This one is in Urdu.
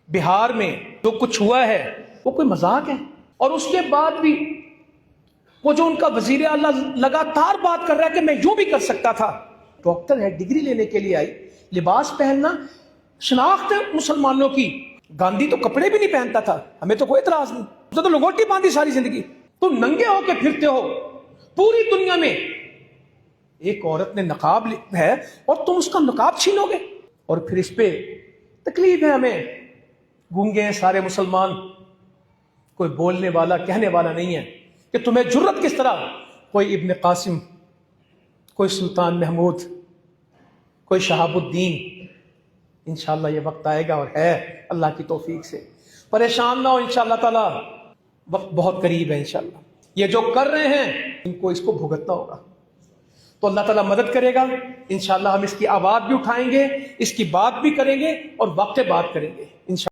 بہار میں جو کچھ ہوا ہے وہ کوئی مذاق ہے؟ اور اس کے بعد بھی وہ جو ان کا وزیر اعلیٰ لگاتار بات کر رہا ہے کہ میں یوں بھی کر سکتا تھا. ڈاکٹر ہے, ڈگری لینے کے لیے آئی, لباس پہننا شناخت ہے مسلمانوں کی. گاندھی تو کپڑے بھی نہیں پہنتا تھا, ہمیں تو کوئی اعتراض نہیں, تو لنگوٹی باندھی ساری زندگی. تم ننگے ہو کے پھرتے ہو پوری دنیا میں. ایک عورت نے نقاب ہے اور تم اس کا نقاب چھینو گے. اور پھر اس پہ تکلیف ہے ہمیں, گونگے ہیں سارے مسلمان, کوئی بولنے والا کہنے والا نہیں ہے کہ تمہیں جرت کس طرح, کوئی ابن قاسم, کوئی سلطان محمود, کوئی شہاب الدین. انشاءاللہ یہ وقت آئے گا اور ہے اللہ کی توفیق سے. پریشان نہ ہو, انشاءاللہ تعالی وقت بہت قریب ہے. انشاءاللہ یہ جو کر رہے ہیں ان کو اس کو بھگتنا ہوگا, تو اللہ تعالیٰ مدد کرے گا. انشاءاللہ ہم اس کی آواز بھی اٹھائیں گے, اس کی بات بھی کریں گے اور وقت بات کریں گے.